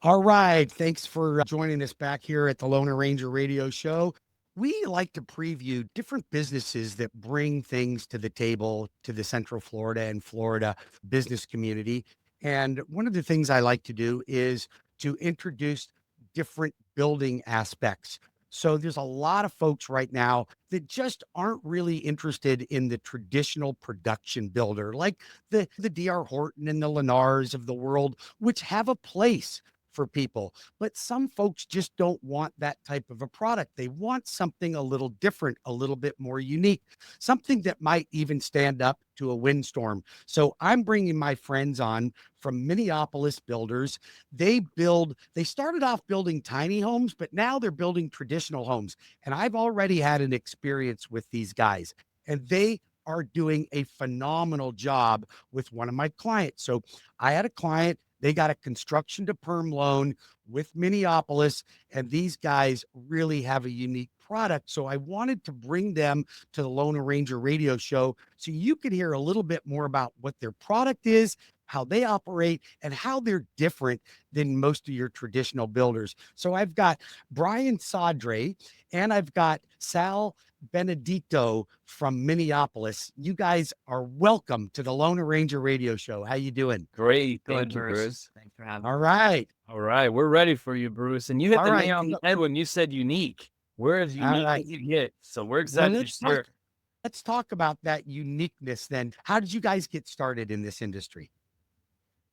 All right. Thanks for joining us back here at the Lone Ranger Radio Show. We like to preview different businesses that bring things to the table to the Central Florida and Florida business community. And one of the things I like to do is to introduce different building aspects. So there's a lot of folks right now that just aren't really interested in the traditional production builder, like the D.R. Horton and the Lennars of the world, which have a place for people. But some folks just don't want that type of a product. They want something a little different, a little bit more unique, something that might even stand up to a windstorm. So I'm bringing my friends on from Miniopolis Builders. They started off building tiny homes, but now they're building traditional homes. And I've already had an experience with these guys, and they are doing a phenomenal job with one of my clients. So I had a client, they got a construction to perm loan with Minneapolis, and these guys really have a unique product. So I wanted to bring them to the Lone Ranger Radio Show so you could hear a little bit more about what their product is, how they operate, and how they're different than most of your traditional builders. So I've got Brian Sodre and I've got Sal Benedetto from Minneapolis. You guys are welcome to the Lone Ranger Radio Show. How you doing? Great. Good, Thank you, Bruce. Bruce. Thanks for having All me. right. All right. We're ready for you, Bruce. And you hit All the right. nail on the head when you said unique. We're as All unique right. as you get. So we're Well, excited to share. let's talk about that uniqueness then. How did you guys get started in this industry?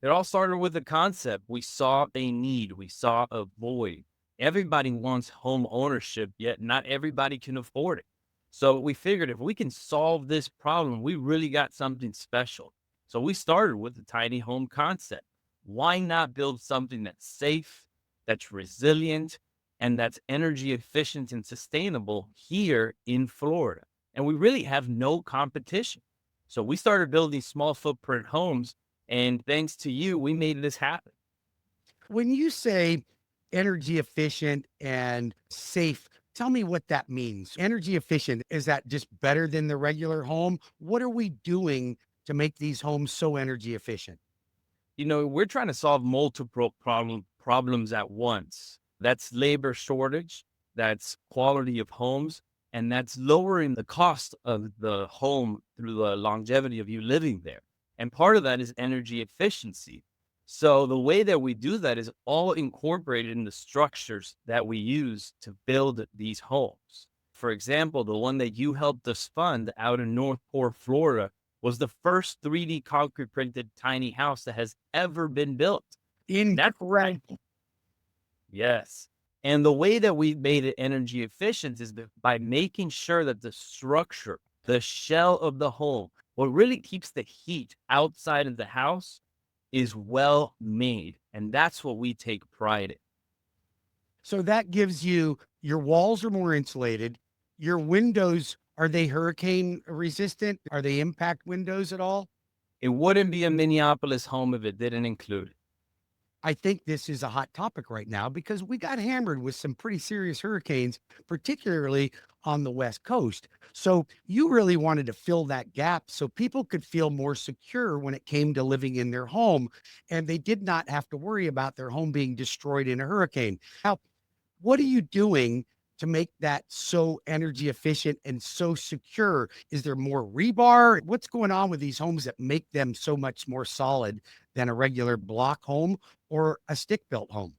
It all started with a concept. We saw a need, we saw a void. Everybody wants home ownership, yet not everybody can afford it. So we figured if we can solve this problem, we really got something special. So we started with the tiny home concept. Why not build something that's safe, that's resilient, and that's energy efficient and sustainable here in Florida? And we really have no competition. So we started building small footprint homes, and thanks to you, we made this happen. When you say energy efficient and safe, tell me what that means. Energy efficient, is that just better than the regular home? What are we doing to make these homes so energy efficient? We're trying to solve multiple problems at once. That's labor shortage, that's quality of homes, and that's lowering the cost of the home through the longevity of you living there. And part of that is energy efficiency. So the way that we do that is all incorporated in the structures that we use to build these homes. For example, the one that you helped us fund out in North Port, Florida, was the first 3D concrete printed tiny house that has ever been built. Incredible. Yes. And the way that we made it energy efficient is by making sure that the structure, the shell of the home, what really keeps the heat outside of the house is well made. And that's what we take pride in. So that gives you, your walls are more insulated. Your windows, are they hurricane resistant? Are they impact windows at all? It wouldn't be a Minneapolis home if it didn't include it. I think this is a hot topic right now because we got hammered with some pretty serious hurricanes, particularly on the West Coast. So you really wanted to fill that gap so people could feel more secure when it came to living in their home, and they did not have to worry about their home being destroyed in a hurricane. Now, what are you doing to make that so energy efficient and so secure? Is there more rebar? What's going on with these homes that make them so much more solid than a regular block home or a stick built home?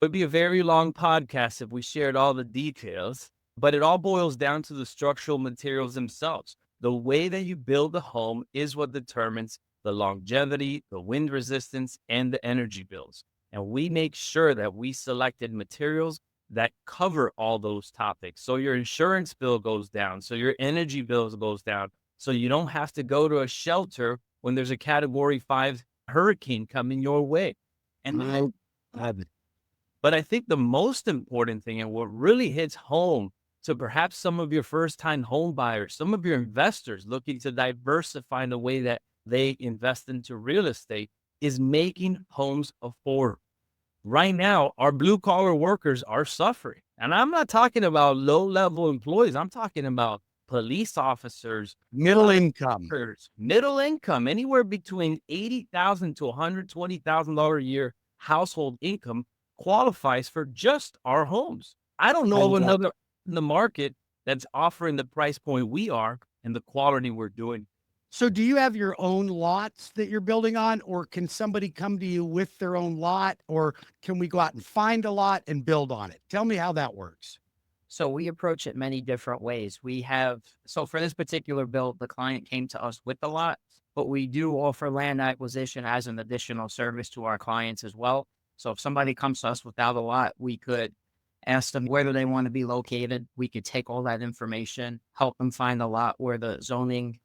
It would be a very long podcast if we shared all the details, but it all boils down to the structural materials themselves. The way that you build a home is what determines the longevity, the wind resistance, and the energy bills. And we make sure that we selected materials that cover all those topics. So your insurance bill goes down, so your energy bills goes down, so you don't have to go to a shelter when there's a Category 5 hurricane coming your way. And but I think the most important thing, and what really hits home to perhaps some of your first-time home buyers, some of your investors looking to diversify in the way that they invest into real estate, is making homes affordable. Right now, our blue-collar workers are suffering. And I'm not talking about low-level employees. I'm talking about police officers, Middle income. middle income, anywhere between $80,000 to $120,000 a year, household income qualifies for just our homes. I don't I know of love another in the market that's offering the price point we are and the quality we're doing. So do you have your own lots that you're building on, or can somebody come to you with their own lot, or can we go out and find a lot and build on it? Tell me how that works. So we approach it many different ways. So for this particular build, the client came to us with the lot, but we do offer land acquisition as an additional service to our clients as well. So if somebody comes to us without a lot, we could ask them where do they want to be located. We could take all that information, help them find a lot where the zoning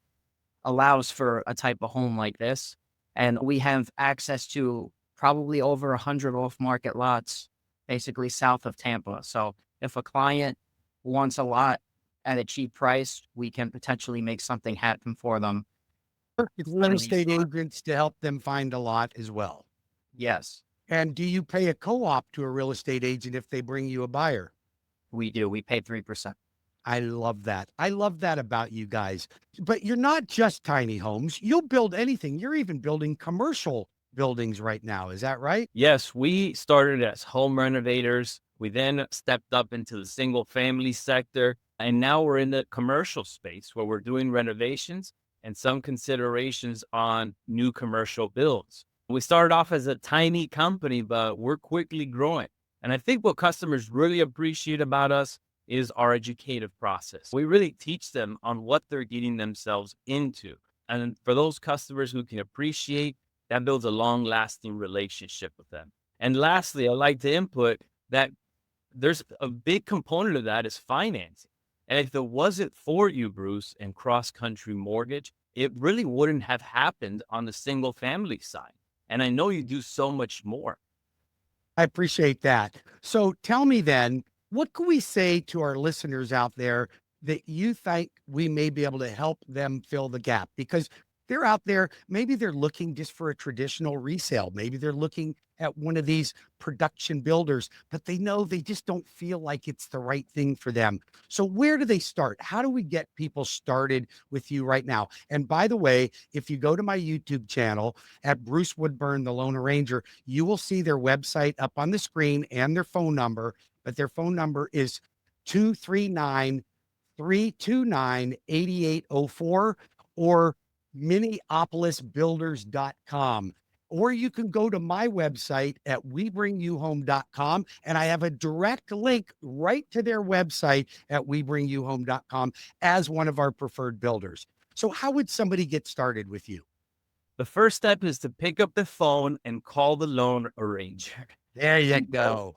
allows for a type of home like this. And we have access to probably over 100 off-market lots, basically south of Tampa. So if a client wants a lot at a cheap price, we can potentially make something happen for them. It's real estate agents to help them find a lot as well. Yes, And do you pay a co-op to a real estate agent if they bring you a buyer? we do. We pay 3%. I love that. I love that about you guys. But you're not just tiny homes. You'll build anything. You're even building commercial buildings right now. Is that right? Yes, we started as home renovators. We then stepped up into the single family sector. And now we're in the commercial space where we're doing renovations and some considerations on new commercial builds. We started off as a tiny company, but we're quickly growing. And I think what customers really appreciate about us is our educative process. We really teach them on what they're getting themselves into. And for those customers who can appreciate, that builds a long lasting relationship with them. And lastly, I'd like to input that there's a big component of that is financing. And if it wasn't for you, Bruce, and CrossCountry Mortgage, it really wouldn't have happened on the single family side. And I know you do so much more. I appreciate that. So tell me then, what can we say to our listeners out there that you think we may be able to help them fill the gap? Because they're out there, maybe they're looking just for a traditional resale. Maybe they're looking at one of these production builders, but they know they just don't feel like it's the right thing for them. So where do they start? How do we get people started with you right now? And by the way, if you go to my YouTube channel at Bruce Woodburn, the Lone Ranger, you will see their website up on the screen and their phone number, but their phone number is 239-329-8804 or miniopolisbuilders.com. Or you can go to my website at webringyouhome.com, and I have a direct link right to their website at webringyouhome.com as one of our preferred builders. So how would somebody get started with you? The first step is to pick up the phone and call the loan arranger. There you go.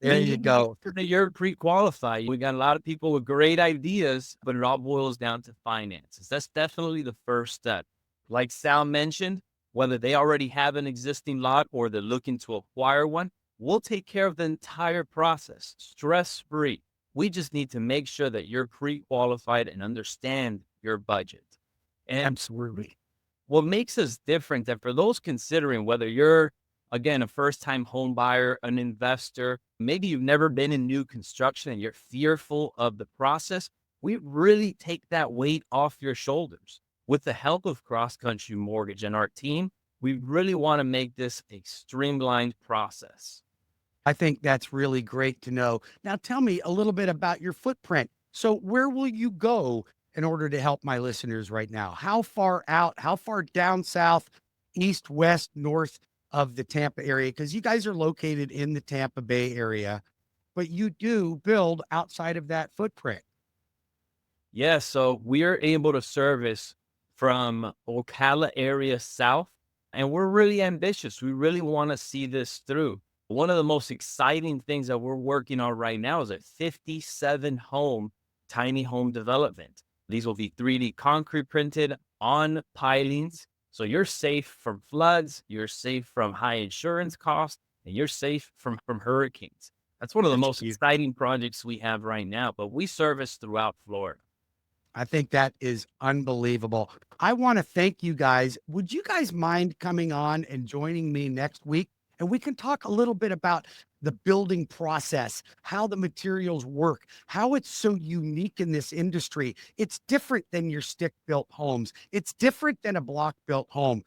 There you go. You're pre-qualified. We got a lot of people with great ideas, but it all boils down to finances. That's definitely the first step. Like Sal mentioned, whether they already have an existing lot or they're looking to acquire one, we'll take care of the entire process, stress-free. We just need to make sure that you're pre-qualified and understand your budget. And Absolutely. what makes us different, and for those considering whether you're, again, a first-time home buyer, an investor, maybe you've never been in new construction and you're fearful of the process, we really take that weight off your shoulders. With the help of CrossCountry Mortgage and our team, we really want to make this a streamlined process. I think that's really great to know. Now, tell me a little bit about your footprint. So, where will you go in order to help my listeners right now? How far out, how far down south, east, west, north of the Tampa area? Because you guys are located in the Tampa Bay area, but you do build outside of that footprint. Yeah, so we are able to service from Ocala area south, and we're really ambitious. We really want to see this through. One of the most exciting things that we're working on right now is a 57 home tiny home development. These will be 3D concrete printed on pilings. So you're safe from floods, you're safe from high insurance costs, and you're safe from hurricanes. That's one of the most exciting projects we have right now, but we service throughout Florida. I think that is unbelievable. I want to thank you guys. Would you guys mind coming on and joining me next week? And we can talk a little bit about the building process, how the materials work, how it's so unique in this industry. It's different than your stick-built homes. It's different than a block-built home.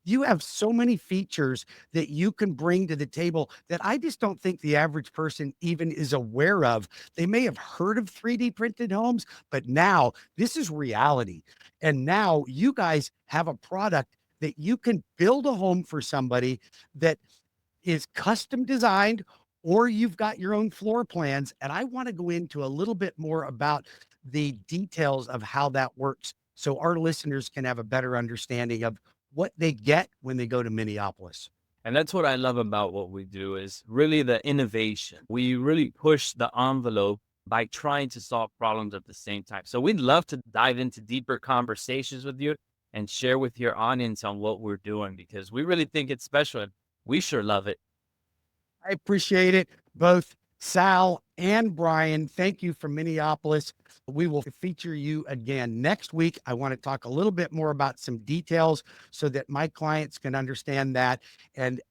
You have so many features that you can bring to the table that I just don't think the average person even is aware of. They may have heard of 3D printed homes, but now this is reality. And now you guys have a product that you can build a home for somebody that is custom designed, or you've got your own floor plans. And I want to go into a little bit more about the details of how that works so our listeners can have a better understanding of what they get when they go to Minneapolis. And that's what I love about what we do is really the innovation. We really push the envelope by trying to solve problems at the same time. So we'd love to dive into deeper conversations with you and share with your audience on what we're doing because we really think it's special and we sure love it. I appreciate it. Both Sal and Brian, thank you from Minneapolis. We will feature you again next week. I want to talk a little bit more about some details so that my clients can understand that. And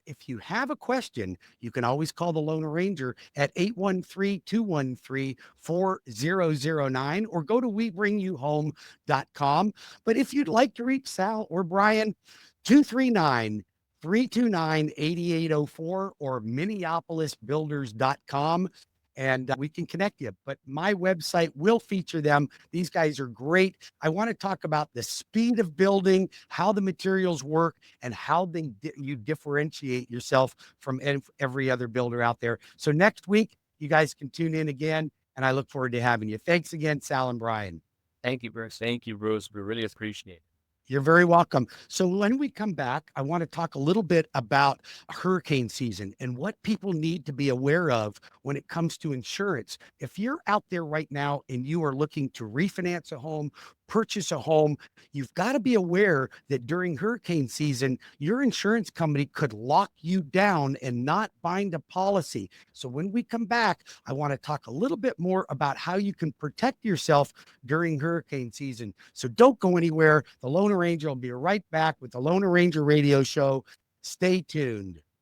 if you have a question, you can always call the Lone Ranger at 813-213-4009 or go to webringyouhome.com. But if you'd like to reach Sal or Brian, 239-329-8804 or minneapolisbuilders.com, and we can connect you. But my website will feature them. These guys are great. I want to talk about the speed of building, how the materials work, and how you differentiate yourself from every other builder out there. So next week, you guys can tune in again, and I look forward to having you. Thanks again, Sal and Brian. Thank you, Bruce. Thank you, Bruce. We really appreciate it. You're very welcome. So when we come back, I want to talk a little bit about hurricane season and what people need to be aware of when it comes to insurance. If you're out there right now and you are looking to refinance a home, purchase a home, you've got to be aware that during hurricane season, your insurance company could lock you down and not bind a policy. So when we come back, I want to talk a little bit more about how you can protect yourself during hurricane season. So don't go anywhere. The Lone Ranger will be right back with the Lone Ranger Radio Show. Stay tuned.